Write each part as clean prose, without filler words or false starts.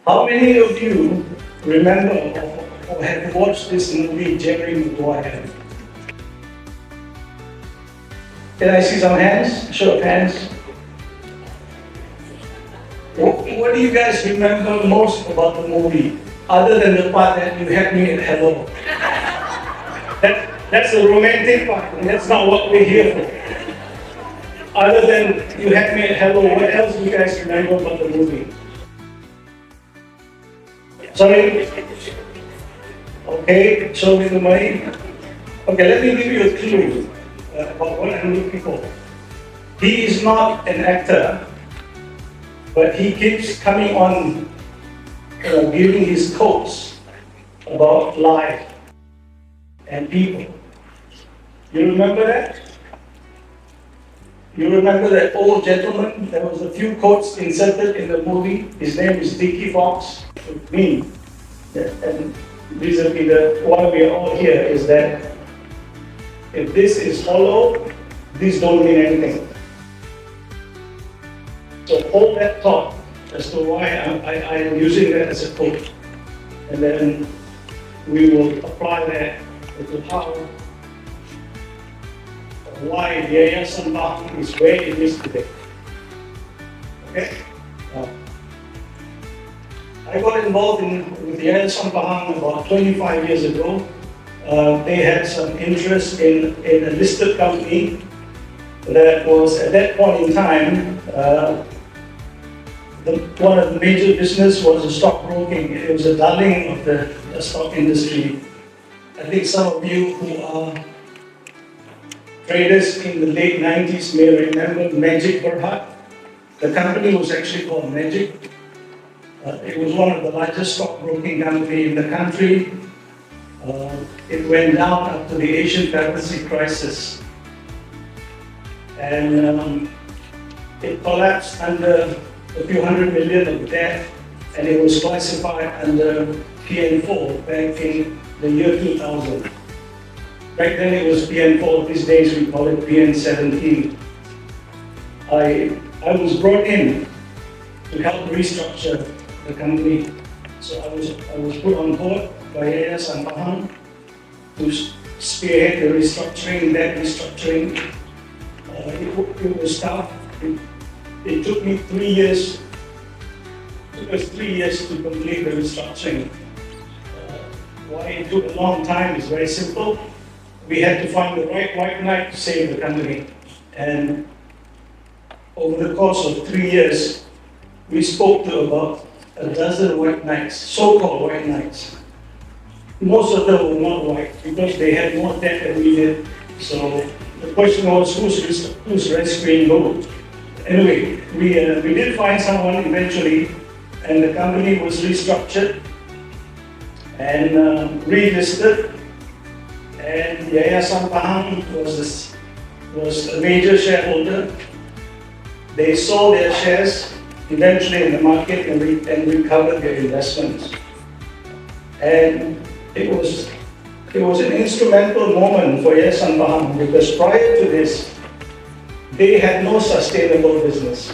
How many of you remember or have watched this movie, Jerry Maguire? Can I see some hands? Show of hands. What do you guys remember most about the movie, other than the part that you had me at hello? That's the romantic part, and that's not what we're here for. Other than you had me at hello, what else do you guys remember about the movie? Sorry? Okay, show me the money. Okay, let me give you a clue about what I'm looking for. He is not an actor, but he keeps coming on, giving his quotes about life and people. You remember that? You remember that old gentleman? There was a few quotes inserted in the movie. His name is Dickie Fox. Me. And vis-a-vis why we are all here is that if this is hollow, these don't mean anything. So hold that thought as to why I am using that as a quote. And then we will apply that to how, why Yayasan Pahang is where it is today. Okay? I got involved with Yayasan Pahang about 25 years ago. They had some interest in a listed company that was, at that point in time, one of the major business was stockbroking. It was a darling of the stock industry. I think some of you who are traders in the late 90s may remember Magic Berhad. The company was actually called Magic. It was one of the largest stockbroking companies in the country. It went down after the Asian currency crisis. And it collapsed under a few hundred million of debt, and it was classified under PN4 back in the year 2000. Back then it was PN4, these days we call it PN17. I was brought in to help restructure the company. So I was put on board by Yayasan Pahang to spearhead the restructuring, that restructuring. It was tough. It took me 3 years. It took us 3 years to complete the restructuring. Why it took a long time is very simple. We had to find the right white knight to save the company. And over the course of 3 years, we spoke to about a dozen white knights, so-called white knights. Most of them were not white because they had more debt than we did. So the question was, who's rescuing who? Anyway, we did find someone eventually, and the company was restructured and relisted. And Yayasan Pahang was a major shareholder. They sold their shares eventually in the market and recovered their investments. And it was an instrumental moment for Yayasan Pahang because prior to this, they had no sustainable business.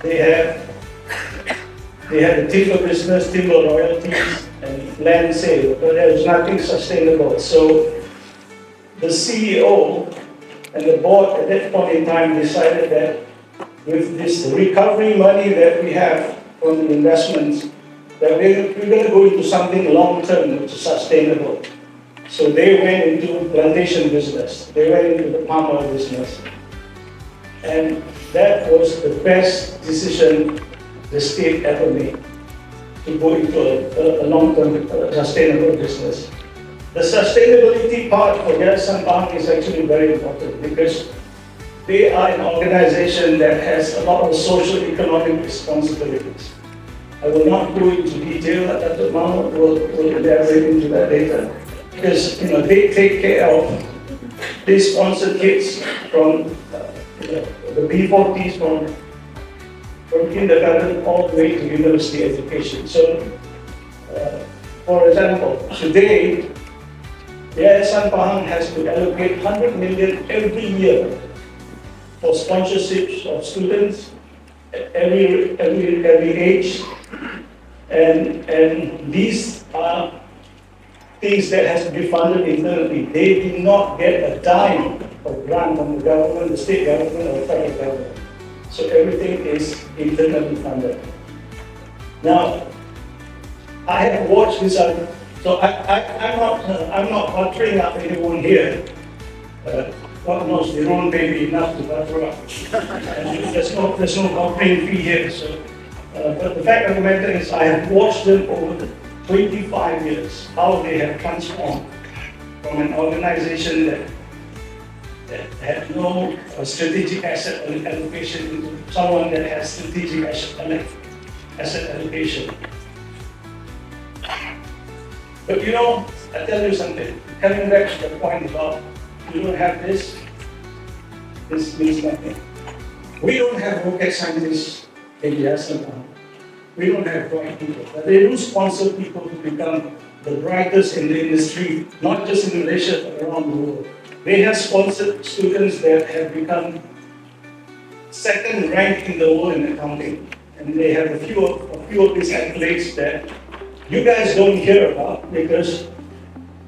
They had a timber business, timber royalties, and land sale, but there was nothing sustainable. So the CEO and the board at that point in time decided that with this recovery money that we have from the investments, that we're going to go into something long-term which is sustainable. So they went into plantation business. They went into the palm oil business. And that was the best decision the state ever made, to go into a long-term sustainable business. The sustainability part for Yayasan Pahang is actually very important because they are an organization that has a lot of social economic responsibilities. I will not go into detail at the moment. We'll elaborate into that later. Because they take care of, they sponsor kids from the B40s from kindergarten all the way to university education. So, for example, today, Yayasan Pahang has to allocate 100 million every year for sponsorships of students, every age, and these are things that has to be funded internally. They did not get a dime of grant from the government, the state government, or the federal government. So everything is internally funded. Now, I have watched this. So I'm not buttering up anyone here. God knows the wrong may be enough to butter up. And there's no buttering fee here. So, but the fact of the matter is, I have watched them over 25 years, how they have transformed from an organization that had no strategic asset allocation into someone that has strategic asset allocation. But you know, I tell you something, coming back to the point about you don't have this means nothing. We don't have rocket scientists in Yayasan Pahang. We don't have bright people, but they do sponsor people to become the brightest in the industry, not just in Malaysia, but around the world. They have sponsored students that have become second rank in the world in accounting. And they have a few of these accolades that you guys don't hear about because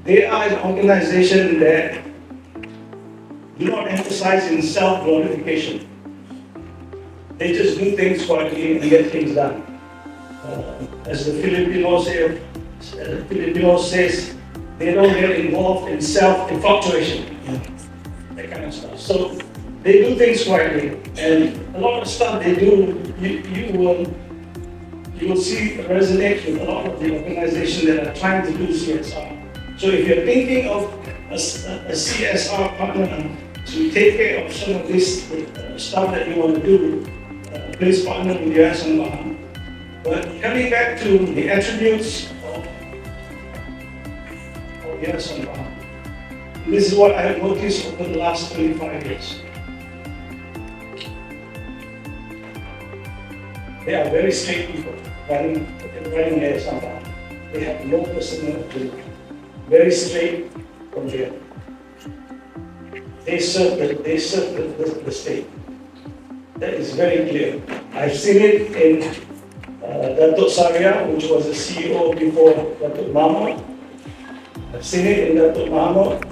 they are an organization that do not emphasize in self-glorification. They just do things quietly and get things done. As the Filipino says, they don't get involved in self-infatuation, that kind of stuff. So they do things quietly, and a lot of stuff they do, you will see resonate with a lot of the organizations that are trying to do CSR. So if you're thinking of a CSR partner to take care of some of this stuff that you want to do, please partner with Yayasan Pahang. But coming back to the attributes of Yayasan Pahang, this is what I have noticed over the last 25 years. They are very straight people running Yayasan Pahang. They have no personality. Very straight from here. They serve the state. That is very clear. I've seen it in Datuk Saria, which was the CEO before Datuk Mahmud. I've seen it in Datuk Mahmud.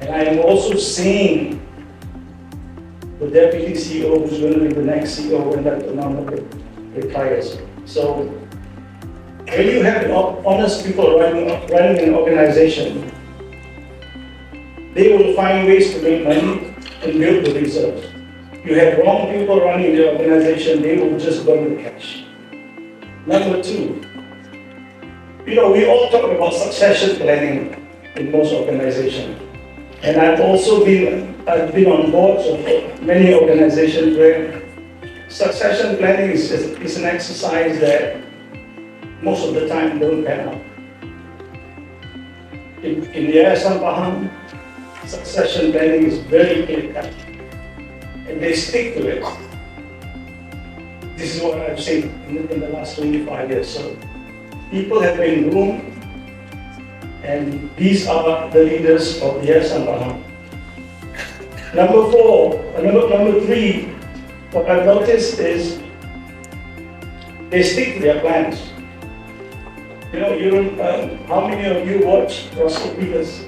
And I am also seeing the Deputy CEO who's going to be the next CEO when Datuk Mahmud retires. So when you have honest people running an organization, they will find ways to make money and build the reserves. You have wrong people running the organization, they will just burn the cash. Number two, we all talk about succession planning in most organizations. And I've been on boards of many organizations where succession planning is an exercise that most of the time don't pan out. In Yayasan Pahang, succession planning is very clear-cut, and they stick to it. This is what I've seen in the last 25 years. So people have been groomed, and these are the leaders of Yayasan Pahang. Number three, what I've noticed is they stick to their plans. How many of you watch Russell Peters?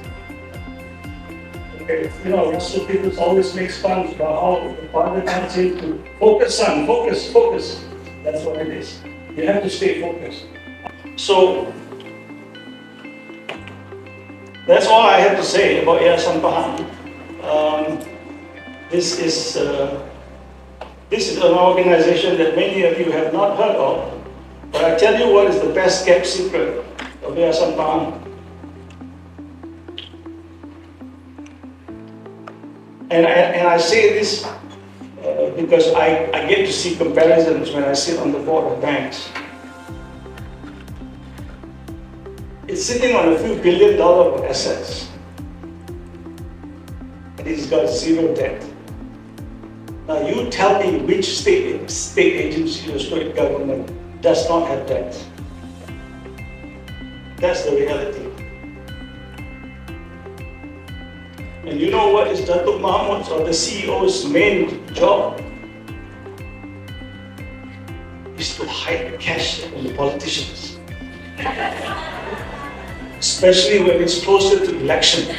Okay, Russell Peters always makes fun about how the father tells him to focus, son, focus. That's what it is. You have to stay focused. So that's all I have to say about Yayasan Pahang. This is an organization that many of you have not heard of, but I tell you what is the best kept secret of Yayasan Pahang. And I say this because I get to see comparisons when I sit on the board of banks. It's sitting on a few $1 billion of assets. And it's got zero debt. Now you tell me which state agency or state government does not have debt. That's the reality. And you know what is Datuk Mahmud's or the CEO's main job? to hide cash from the politicians. Especially when it's closer to election.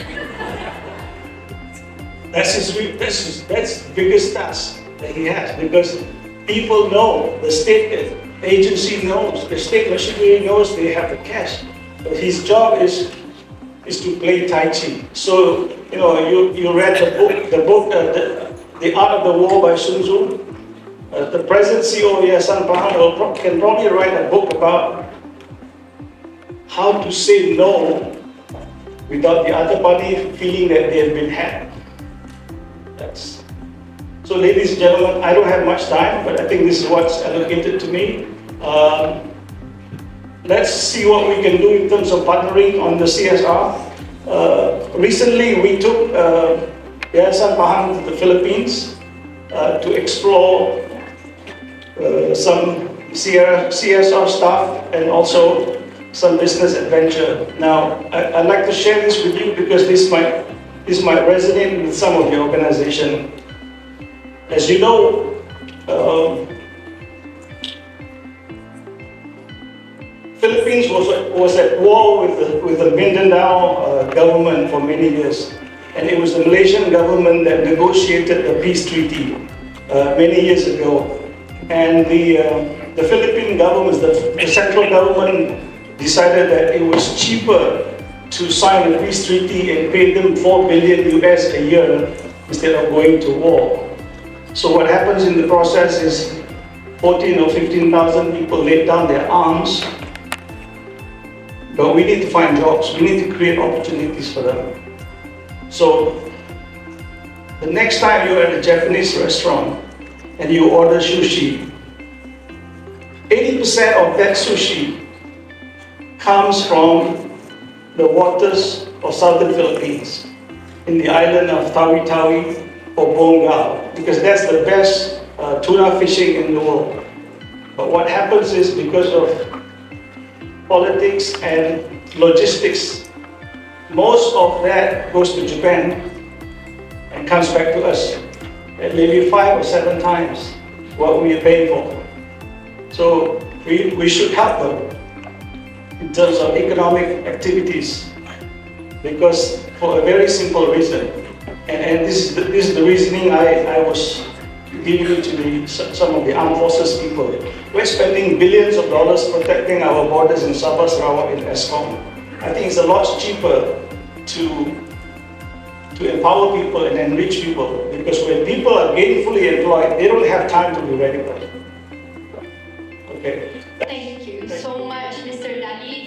That's the biggest task that he has, because people know, the state agency knows, the state machinery knows they have the cash. But his job is to play Tai Chi. So, you read the book, The Art of the War by Sun Tzu. The present CEO of Yayasan Pahang can probably write a book about how to say no without the other party feeling that they have been hacked. So, ladies and gentlemen, I don't have much time, but I think this is what's allocated to me. Let's see what we can do in terms of partnering on the CSR. Recently, we took Yayasan Pahang to the Philippines to explore some CSR stuff and also some business adventure. Now, I'd like to share this with you because this might resonate with some of the organization. As you know, Philippines was at war with the Mindanao government for many years, and it was the Malaysian government that negotiated the peace treaty many years ago. And the Philippine government, the central government, decided that it was cheaper to sign a peace treaty and pay them $4 billion US a year instead of going to war. So what happens in the process is 14 or 15,000 people laid down their arms. But we need to find jobs. We need to create opportunities for them. So the next time you're at a Japanese restaurant and you order sushi, 80% of that sushi comes from the waters of southern Philippines, in the island of Tawi-Tawi or Bonggao, because that's the best tuna fishing in the world. But what happens is, because of politics and logistics, most of that goes to Japan and comes back to us at maybe 5 or 7 times what we are paying for. So we should help them in terms of economic activities, because for a very simple reason, and this is the reasoning I was giving to some of the armed forces people. We're spending billions of dollars protecting our borders in Sabah, Sarawak, and ESCOM. I think it's a lot cheaper to empower people and enrich people, because when people are gainfully employed, they don't have time to be radical. Okay. Thank you so much, Mr. Dali.